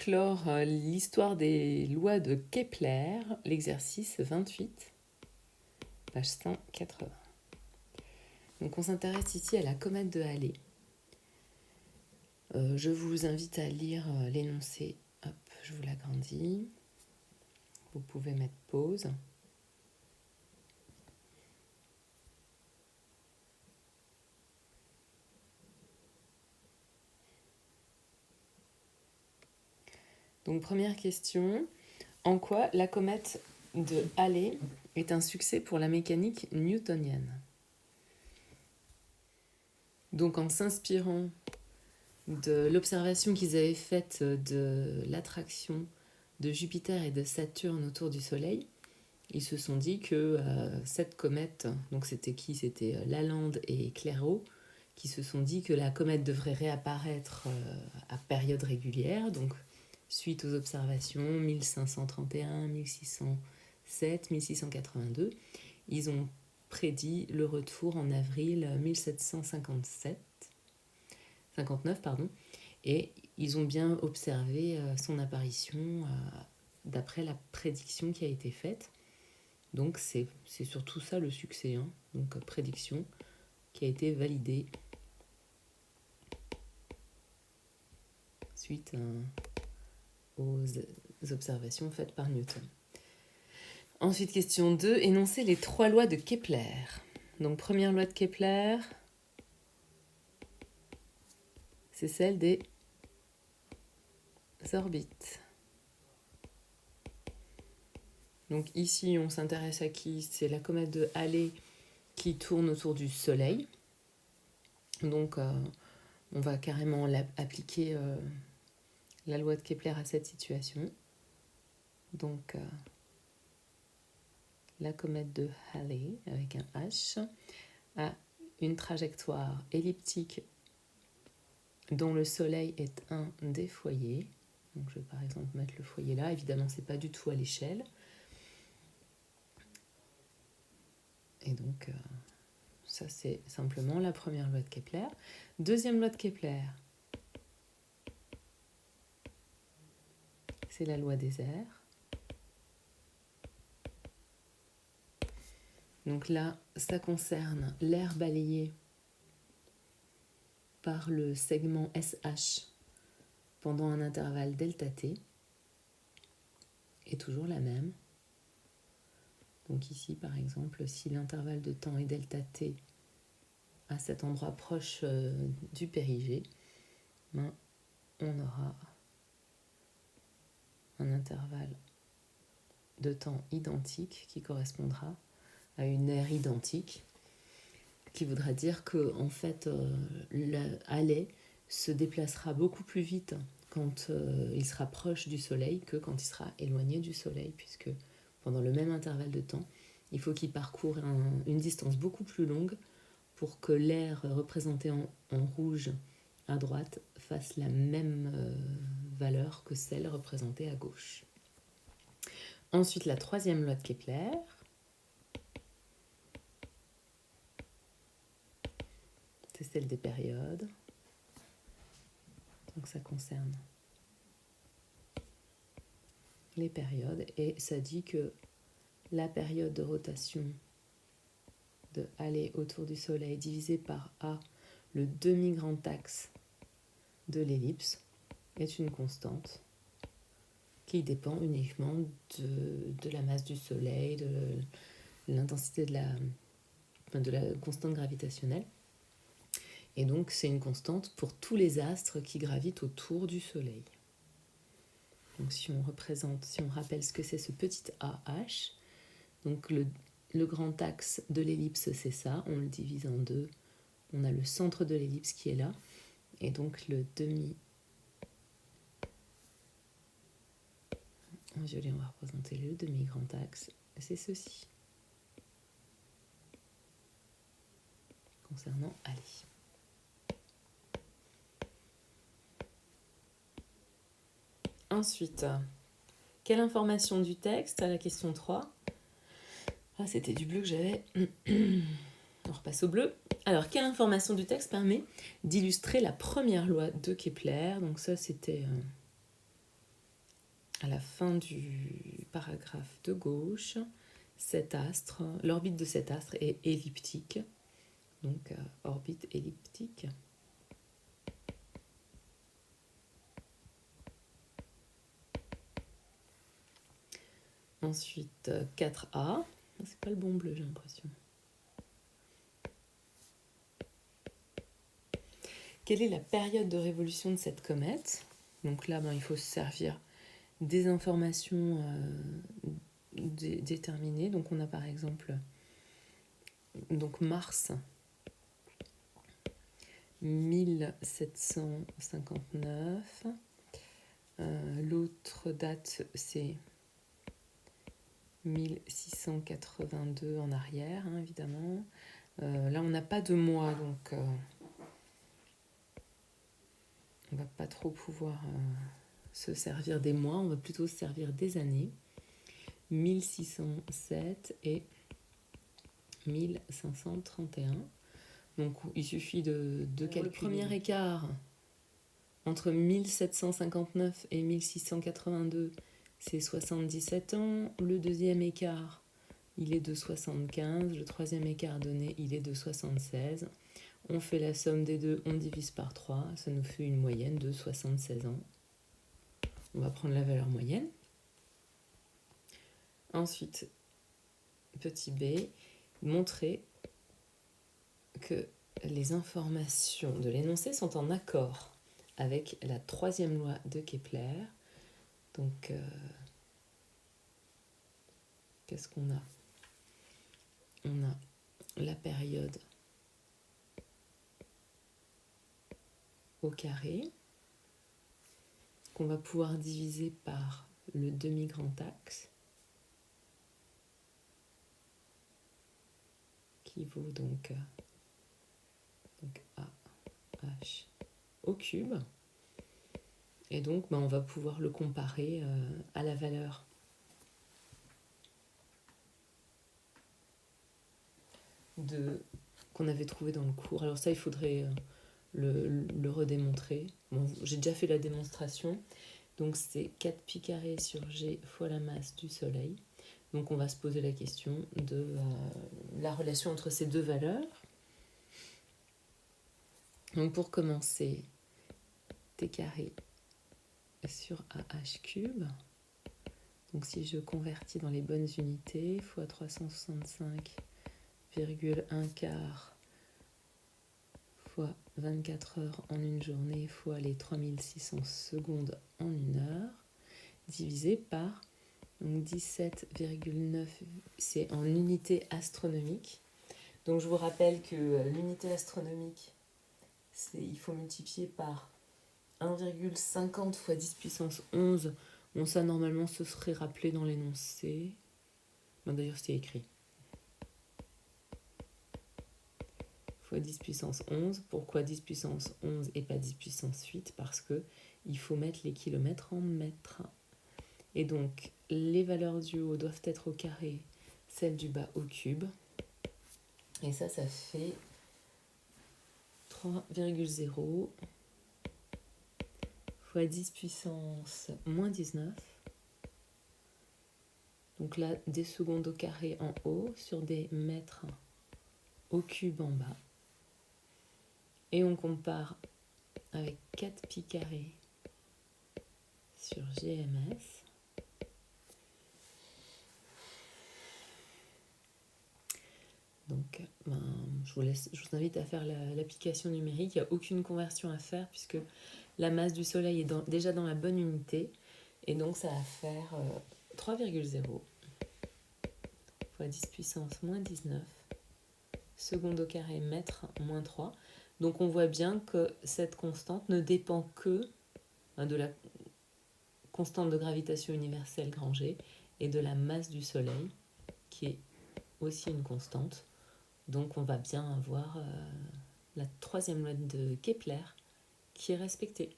clore l'histoire des lois de Kepler, l'exercice 28, page 180. Donc on s'intéresse ici à la comète de Halley. Je vous invite à lire l'énoncé. Hop, je vous l'agrandis. Vous pouvez mettre pause. Donc première question, en quoi la comète de Halley est un succès pour la mécanique newtonienne? Donc en s'inspirant de l'observation qu'ils avaient faite de l'attraction de Jupiter et de Saturne autour du Soleil, ils se sont dit que cette comète, donc c'était qui? C'était Lalande et Clairaut, qui se sont dit que la comète devrait réapparaître à période régulière, donc suite aux observations 1531, 1607, 1682. Ils ont prédit le retour en avril 1759, et ils ont bien observé son apparition d'après la prédiction qui a été faite. Donc c'est surtout ça le succès, hein. Donc prédiction qui a été validée suite aux observations faites par Newton. Ensuite, question 2, énoncer les 3 lois de Kepler. Donc première loi de Kepler, c'est celle des orbites. Donc ici, on s'intéresse à qui? C'est la comète de Halley qui tourne autour du Soleil. Donc on va carrément appliquer la loi de Kepler à cette situation. Donc la comète de Halley, avec un H, a une trajectoire elliptique dont le Soleil est un des foyers. Donc je vais par exemple mettre le foyer là. Évidemment, ce n'est pas du tout à l'échelle. Et donc, ça c'est simplement la première loi de Kepler. Deuxième loi de Kepler, c'est la loi des airs. Donc là, ça concerne l'air balayé par le segment SH pendant un intervalle delta-t, est toujours la même. Donc ici, par exemple, si l'intervalle de temps est delta-t à cet endroit proche du périgée, on aura un intervalle de temps identique qui correspondra à une aire identique, qui voudra dire que en fait, Halley se déplacera beaucoup plus vite quand il sera proche du Soleil que quand il sera éloigné du Soleil, puisque pendant le même intervalle de temps, il faut qu'il parcourt une distance beaucoup plus longue pour que l'aire représentée en rouge à droite fasse la même valeur que celle représentée à gauche. Ensuite, la troisième loi de Kepler, c'est celle des périodes. Donc ça concerne les périodes et ça dit que la période de rotation de Halley autour du Soleil divisée par A, le demi-grand axe de l'ellipse, est une constante qui dépend uniquement de la masse du Soleil, de l'intensité de la constante gravitationnelle. Et donc, c'est une constante pour tous les astres qui gravitent autour du Soleil. Donc, si on rappelle ce que c'est ce petit AH, donc le grand axe de l'ellipse, c'est ça, on le divise en deux. On a le centre de l'ellipse qui est là, et donc le en violet, on va représenter le demi-grand axe, c'est ceci. Concernant Halley. Ensuite, quelle information du texte à la question 3 ? Ah, c'était du bleu que j'avais. On repasse au bleu. Alors, quelle information du texte permet d'illustrer la première loi de Kepler ? Donc ça, c'était à la fin du paragraphe de gauche, cet astre, l'orbite de cet astre est elliptique, donc orbite elliptique. Ensuite, 4A, c'est pas le bon bleu, j'ai l'impression. Quelle est la période de révolution de cette comète? Donc là, il faut se servir des informations déterminées. Donc on a par exemple Mars 1759. L'autre date, c'est 1682 en arrière, hein, évidemment. Là, on n'a pas de mois, donc on va pas trop pouvoir se servir des mois, on va plutôt se servir des années. 1607 et 1531. Donc il suffit de calculer. Le premier écart entre 1759 et 1682, c'est 77 ans. Le deuxième écart, il est de 75. Le troisième écart donné, il est de 76. On fait la somme des deux, on divise par 3. Ça nous fait une moyenne de 76 ans. On va prendre la valeur moyenne. Ensuite, petit b, montrer que les informations de l'énoncé sont en accord avec la troisième loi de Kepler. Donc, qu'est-ce qu'on a? On a la période au carré, qu'on va pouvoir diviser par le demi-grand axe, qui vaut donc AH au cube. Et donc, on va pouvoir le comparer à la valeur qu'on avait trouvé dans le cours. Alors ça, il faudrait le redémontrer. Bon, j'ai déjà fait la démonstration. Donc c'est 4 pi carré sur G fois la masse du Soleil. Donc on va se poser la question de la relation entre ces deux valeurs. Donc pour commencer, T carré sur AH cube. Donc si je convertis dans les bonnes unités, fois 365,1 quart fois 24 heures en une journée fois les 3600 secondes en une heure, divisé par 17,9, c'est en unité astronomique. Donc je vous rappelle que l'unité astronomique, il faut multiplier par 1,50 fois 10 puissance 11. Bon, ça normalement ce serait rappelé dans l'énoncé. D'ailleurs c'est écrit. Fois 10 puissance 11. Pourquoi 10 puissance 11 et pas 10 puissance 8? Parce que il faut mettre les kilomètres en mètres. Et donc, les valeurs du haut doivent être au carré, celles du bas au cube. Et ça fait 3,0 fois 10 puissance moins 19. Donc là, des secondes au carré en haut sur des mètres au cube en bas. Et on compare avec 4 pi carré sur GMS. Donc, je vous invite à faire l'application numérique. Il n'y a aucune conversion à faire puisque la masse du Soleil est déjà dans la bonne unité. Et donc, ça va faire 3,0 fois 10 puissance moins 19 secondes au carré mètre moins 3. Donc, on voit bien que cette constante ne dépend que de la constante de gravitation universelle grand G et de la masse du Soleil, qui est aussi une constante. Donc on va bien avoir la troisième loi de Kepler qui est respectée.